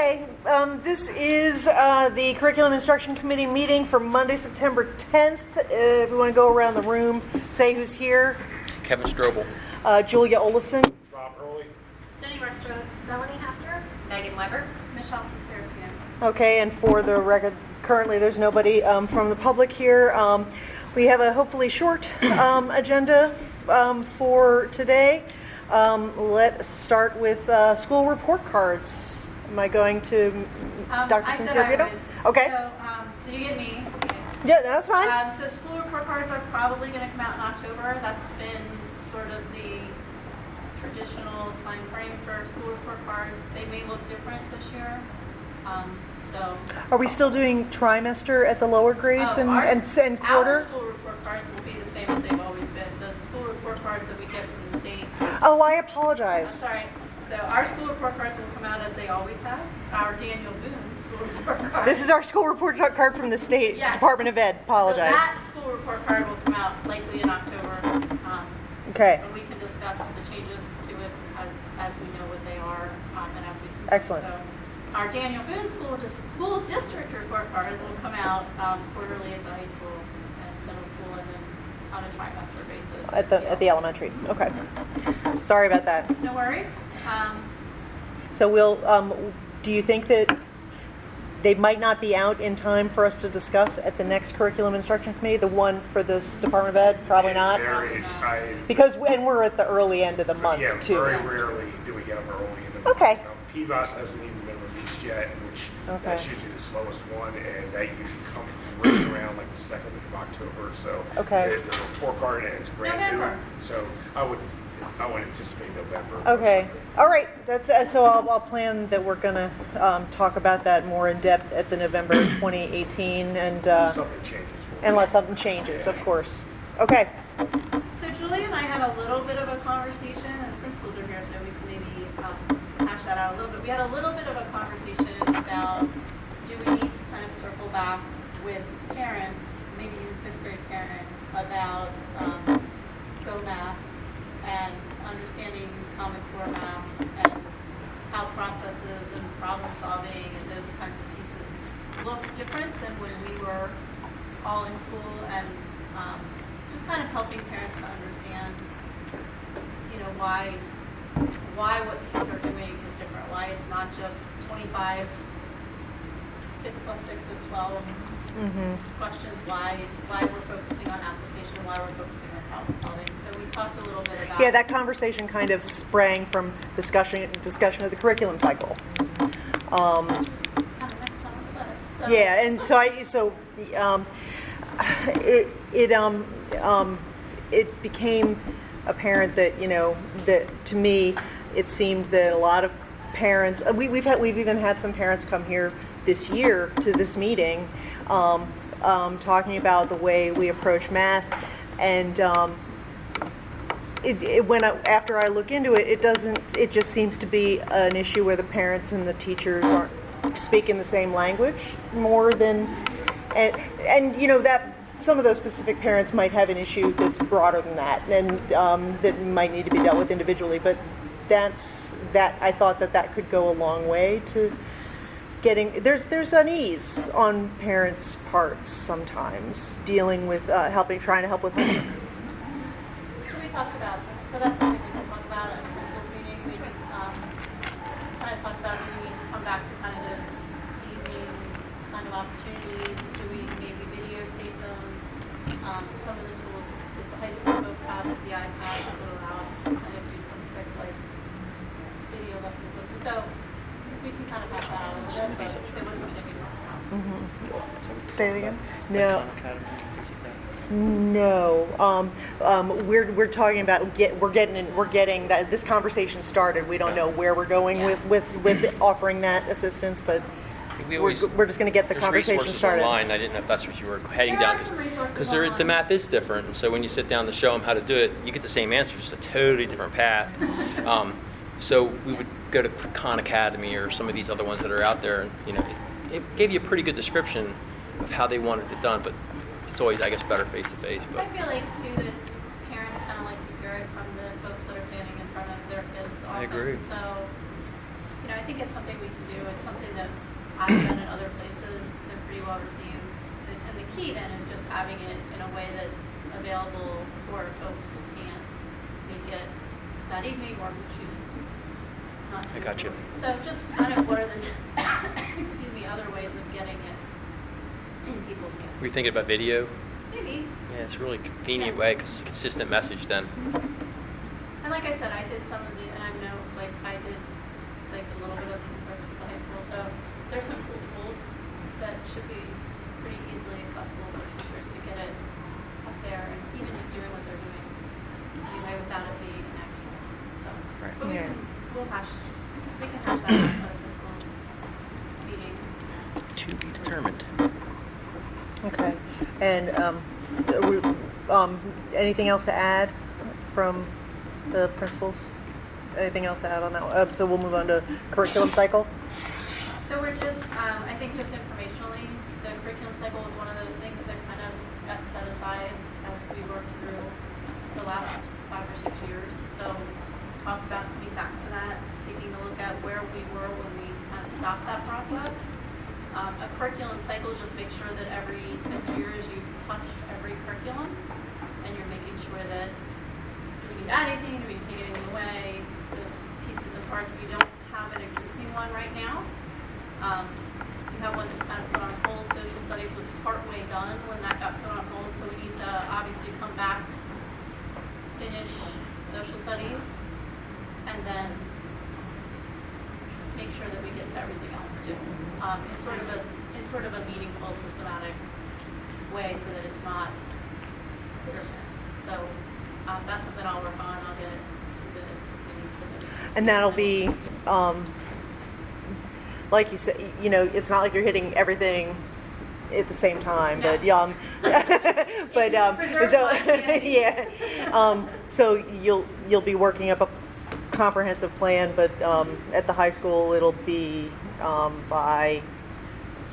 Okay, this is the Curriculum Instruction Committee meeting for Monday, September 10th. If we want to go around the room, say who's here. Kevin Strobel. Julia Olafson. Rob Early. Jenny Rexroth. Melanie Hafter. Megan Weber. Michelle Sincero-Piano. Okay, and for the record, currently there's nobody from the public here. We have a hopefully short agenda for today. Let's start with school report cards. Am I going to Dr. Sincero-Piano? Okay. So you get me. Yeah, that's fine. So school report cards are probably going to come out in October. That's been sort of the traditional time frame for school report cards. They may look different this year. Are we still doing trimester at the lower grades and quarter? Our school report cards will be the same as they've always been. The school report cards that we get from the state. Oh, I apologize. I'm sorry. So our school report cards will come out as they always have. Our Daniel Boone school report card. This is our school report card from the state Department of Ed. Apologize. So that school report card will come out likely in October. Okay. And we can discuss the changes to it as we know what they are and as we see them. Excellent. So our Daniel Boone school district report cards will come out quarterly at the high school and middle school, and then on a trimester basis At the elementary. Okay. Sorry about that. No worries. So we'll. Do you think that they might not be out in time for us to discuss at the next curriculum instruction committee? The one for this Department of Ed? Probably not. Because we're at the early end of the month too. Very rarely do we get them early in the month. Okay. PVAS hasn't even been released yet, which that's usually the slowest one, and that usually comes right around like the second week of October. So the report card ends brand new. So I would anticipate November. Okay. All right. That's so. I'll plan that we're gonna talk about that more in depth at the November 2018, and something changes. Unless something changes, of course. Okay. So Julie and I had a little bit of a conversation, and the principals are here, so we can maybe hash that out a little bit. We had a little bit of a conversation about, do we need to kind of circle back with parents, maybe even sixth grade parents, about Go Math and understanding Common Core math and how processes and problem solving and those kinds of pieces look different than when we were all in school, and just kind of helping parents to understand, why what kids are doing is different, why it's not just 25, 6 plus 6 is 12 questions, why we're focusing on application, why we're focusing on problem solving. So we talked a little bit about... Yeah, that conversation kind of sprang from discussion of the curriculum cycle. Kind of next on the list. So, Yeah, and it became apparent that that to me it seemed that a lot of parents we've even had some parents come here this year to this meeting talking about the way we approach math, and after I look into it, it just seems to be an issue where the parents and the teachers aren't speaking the same language more than and that some of those specific parents might have an issue that's broader than that, and that might need to be dealt with individually. But I thought that could go a long way to getting there's unease on parents' parts sometimes dealing with trying to help with homework. So we talked about that. So that's something we can talk about at the principals meeting. Maybe kind of talk about, do we need to come back to kind of those evening kind of opportunities? Do we maybe videotape them? Some of the tools that the high school folks have with the iPads will allow us to kind of do some quick video lessons. So we can kind of hash that out a little bit, but it was something we talked about. Say it again. No, we're talking about we're getting that this conversation started. We don't know where we're going with offering that assistance, but we're just going to get the conversation started. Online. I didn't know if that's what you were heading down, because the math is different, and so when you sit down to show them how to do it, you get the same answer, just a totally different path. So we would go to Khan Academy or some of these other ones that are out there, and it gave you a pretty good description of how they wanted it done, but it's always, I guess, better face to face. I feel like too that parents kind of like to hear it from the folks that are standing in front of their kids often. I agree. So, I think it's something we can do. It's something that I've done in other places, been pretty well received. And the key then is just having it in a way that's available for folks who can't make it to that evening or who choose not to. I got you. So just kind of what are the, excuse me, other ways of getting it in people's hands? Were you thinking about video? Maybe. Yeah, it's a really convenient way because it's a consistent message then. And like I said, I did some of the, and I know, like, I did, like, a little bit of the service at the high school, so there's some cool tools that should be pretty easily accessible for teachers to get it up there, and even just doing what they're doing anyway without it being an extra. So, Right. but we Yeah. can hash that out at the principal's meeting. To be determined. Okay. And anything else to add from the principals? Anything else to add on that one? So we'll move on to curriculum cycle. So we're just, I think just informationally, the curriculum cycle was one of those things that kind of got set aside as we worked through the last 5 or 6 years. So talked about coming back to that, taking a look at where we were when we kind of stopped that process. A curriculum cycle just makes sure that every 6 years you've touched every curriculum and you're making sure that do we need to add anything, do we need to take anything away, those pieces and parts. We don't have an existing one right now. We have one that's kind of put on hold. Social studies was partway done when that got put on hold, so we need to obviously come back, finish social studies, and then make sure that we get to everything else too. In sort of a meaningful, systematic way, so that it's not hit or miss. So that's something I'll work on. I'll get it to the meeting so that we can And see that'll it. be, like you said, it's not like you're hitting everything at the same time, but Preserve so my sanity. yeah. So you'll be working up a comprehensive plan, but at the high school it'll be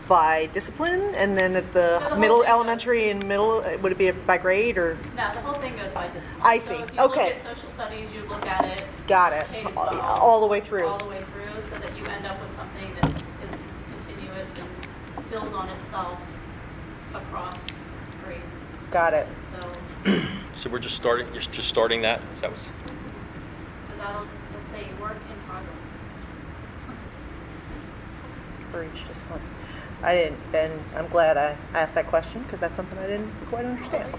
by discipline, and then at the So the whole middle, thing elementary and middle, would it be by grade or? No, the whole thing goes by discipline. I see. So if you Okay. look at social studies, you look at it Got it. K to 12, All the way through. all the way through, so that you end up with something that is continuous and builds on itself across grades. Got it. So So we're just starting. You're just starting that. That was. that'll, let's say, work in progress. For each discipline. I didn't, then I'm glad I asked that question, because that's something I didn't quite understand.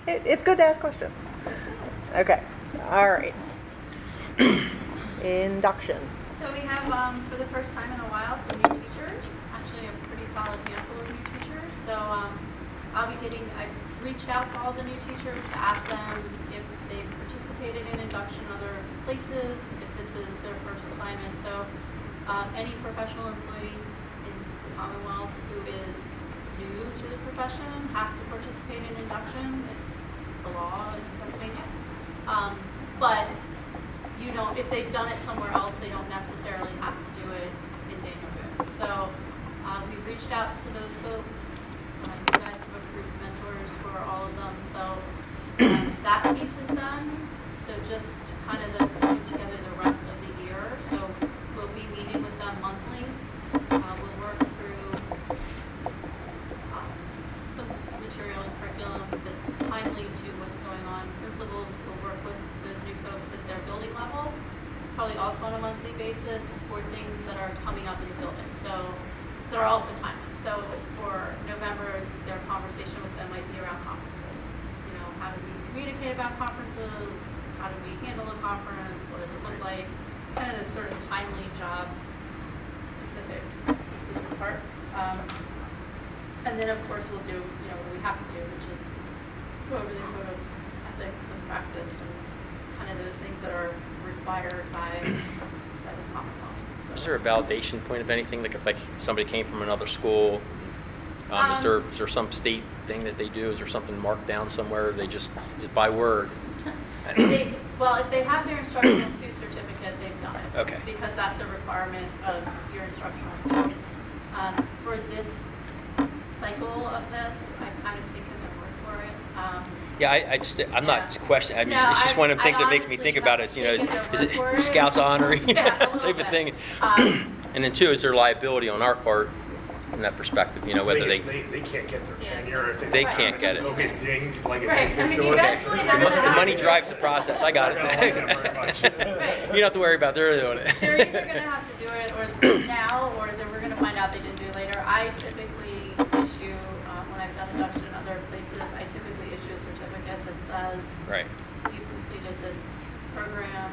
It's good to ask questions. Okay, all right. Induction. So we have, for the first time in a while, some new teachers, actually a pretty solid handful of new teachers. So I've reached out to all the new teachers to ask them if they've participated in induction other places, if this is their first assignment. So any professional employee in the Commonwealth who is new to the profession has to participate in induction. It's the law in Pennsylvania. But if they've done it somewhere else, they don't necessarily have to do it in Daniel Boone. So we've reached out to those folks. You guys have approved mentors for all of them. So that piece is done. So just kind of putting together the rest of the year. So we'll be meeting with them monthly. We'll work through some material and curriculum that's timely to what's going on. Principals will work with those new folks at their building level, probably also on a monthly basis for things that are coming up in the building. So that are also timely. So for November, their conversation with them might be around conferences. How do we communicate about conferences? How do we handle a conference? What does it look like? Kind of this sort of timely job specific pieces and parts. And then of course we'll do, what we have to do, which is go over the code of ethics and practice and kind of those things that are required by the Commonwealth. So. Is there a validation point of anything? Like if somebody came from another school, is there some state thing that they do? Is there something marked down somewhere? Is it by word? If they have their instructional 2 certificate, they've done it. Okay. Because that's a requirement of your instructional 2. For this cycle of this, I've kind of taken their word for for it. Yeah, I'm not questioning. I mean, No, it's just one of the things that makes me honestly think about have it. You know, taken is their it word for it. Scouts honor, Yeah, a little type of bit. thing. And then two, is there liability on our part from that perspective? You know, whether They they can't get their Yeah. tenure if They can't get it. They'll get dinged like if Right. they I mean, do it. eventually they're the gonna money have to. drives the process. I got Thank you it. very much. Right. You don't have to worry about. They're doing it. They're either going to have to do it or now, or then we're going to find out they didn't do it later. I typically issue, when I've done induction in other places, I typically issue a certificate that says Right. you've completed this program,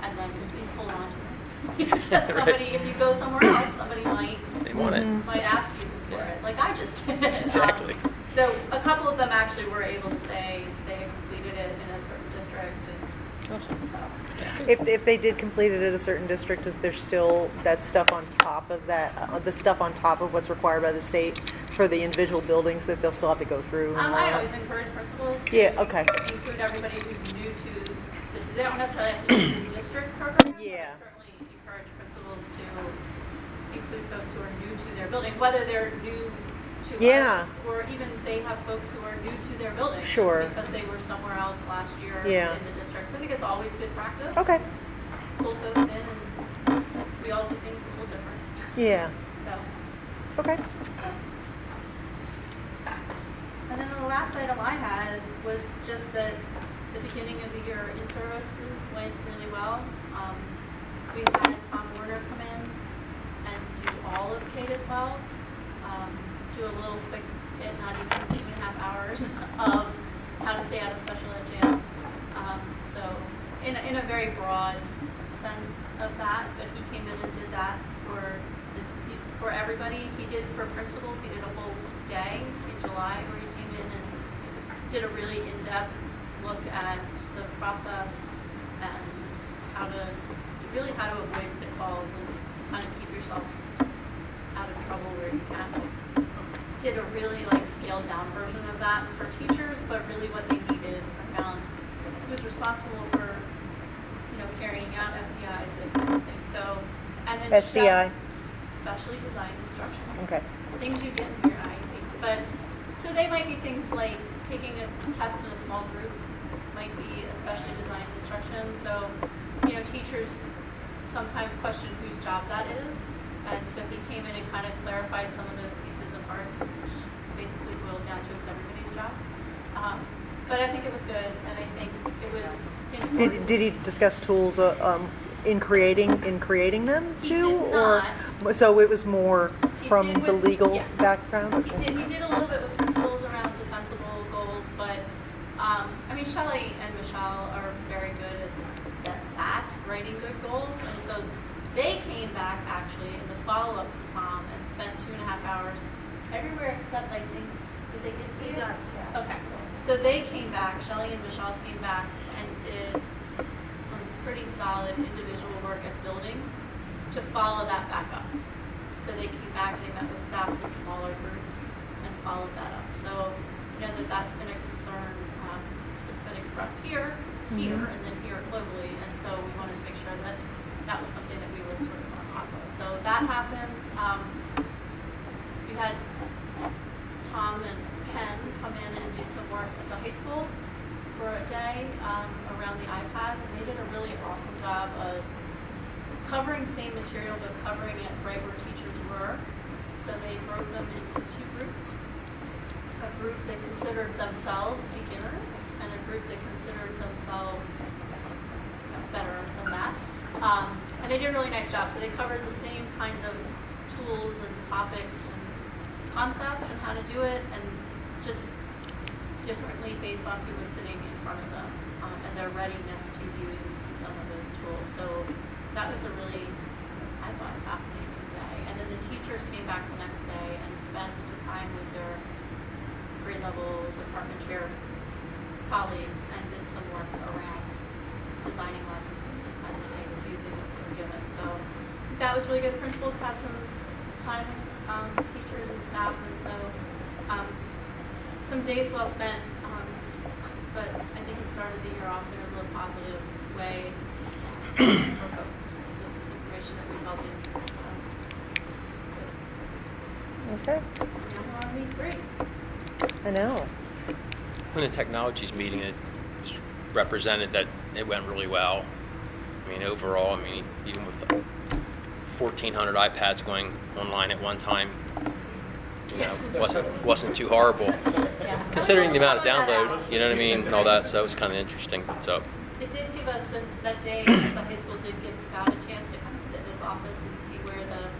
and then please hold on to it. Somebody, if you go somewhere else, somebody might They want it. ask you for Yeah. it, like I just did. Exactly. So a couple of them actually were able to say they had completed it in a certain district, and so. If they did complete it at a certain district, is there still that stuff on top of that, the stuff on top of what's required by the state for the individual buildings that they'll still have to go through? And all I that? always encourage principals to Yeah, okay. include everybody who's new to, they don't necessarily have to do the district program. Yeah. But I certainly encourage principals to include folks who are new to their building, whether they're new to Yeah. us, or even they have folks who are new to their building. just Sure. because they were somewhere else last year Yeah. in the district. So I think it's always good practice. Okay, Pull folks in, and we all do things a little different, yeah, so. okay. And then the last item I had was just that the beginning of the year in-services went really well. We had Tom Warner come in and do all of K-12, do a little quick hit, not even 2.5 hours, of how to stay out of special ed jail. So in a very broad sense of that, but he came in and did that for everybody. He did for principals, he did a whole day in July where he came in and did a really in-depth look at the process and how to avoid pitfalls and kind of keep yourself out of trouble where you can. Did a really scaled down version of that for teachers, but really what they needed. I found who's responsible for carrying out SDIs, those kinds of things. So, and then SDI? specially designed instruction. Okay, Things you didn't hear, I think. But so they might be things like taking a test in a small group might be a specially designed instruction. So, teachers sometimes question whose job that is. And so he came in and kind of clarified some of those pieces and parts, which basically boiled down to it's everybody's job. But I think it was good, and I think it was important. did he discuss tools in creating them He too? did not. Or, so it was more He from did the with- legal yeah. background? He Okay. did a little bit with principles around defensible goals, but Shelley and Michelle are very good at writing good goals, and so they came back actually in the follow-up to Tom and spent 2.5 hours everywhere except I think, did they get to you? Yeah. Okay, so they came back, Shelley and Michelle came back and did some pretty solid individual work at buildings to follow that back up. So they came back, they met with staffs in smaller groups and followed that up. So that's been a concern that's been expressed here, and then here globally. And so we wanted to make sure that that was something that we were sort of on top of. So that happened. We had Tom and Ken come in and do some work at the high school for a day around the iPads, and they did a really awesome job of covering same material but covering it right where teachers were. So they broke them into two groups. A group that considered themselves beginners and a group that considered themselves better than that. And they did a really nice job. So they covered the same kinds of tools and topics and concepts and how to do it, and just differently based on who was sitting in front of them and their readiness to use some of those tools. So that was a really, I thought, fascinating day. And then the teachers came back the next day and spent some time with their grade level department chair colleagues and did some work around designing lessons and those kinds of things using what they were given. So that was really good. Principals had some time with teachers and staff, and so some days well spent. But I think it started the year off in a real positive way for folks with the information that we felt they needed. So it's good. Okay. Now we're on week 3. I know. When the technologies meeting, it was represented that it went really well. I mean, overall, I mean, even with 1,400 iPads going online at one time, you know, wasn't too horrible, considering the amount of download, you know what I mean, and all that. So it was kind of interesting. So It did give us this, that day, the high school did give Scott a chance to kind of sit in his office and see where the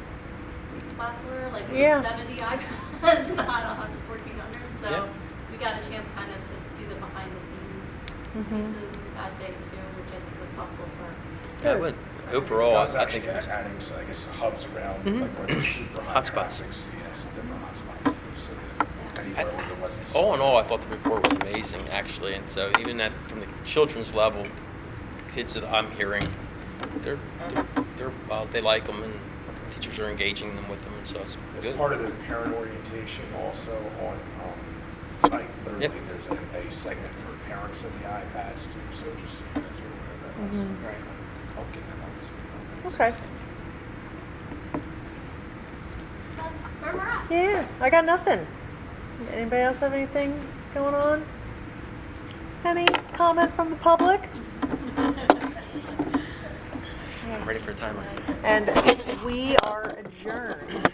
weak spots were, like it was 70 iPads, not 1,400. So Yeah. we got a chance kind of to do the behind the scenes pieces that day too, which I think was helpful for. yeah, but overall, Scott's I think actually it was. adding, so I guess, hubs around, Mhm. like where there's super high Hotspots. traffic, so, yeah, some different hotspots, so that anywhere where there wasn't. All in all, I thought the report was amazing, actually. And so even that from the children's level, kids that I'm hearing, they're they like them, and teachers are engaging them with them, and so it's As good. part of the parent orientation, also on site, literally, Yep. there's a segment for parents of the iPads too. So just so you guys are aware of that. Also. Right. Help get them on this. Okay. So that's where we're at. Yeah, I got nothing. Anybody else have anything going on? Any comment from the public? I'm ready for a timer. And we are adjourned.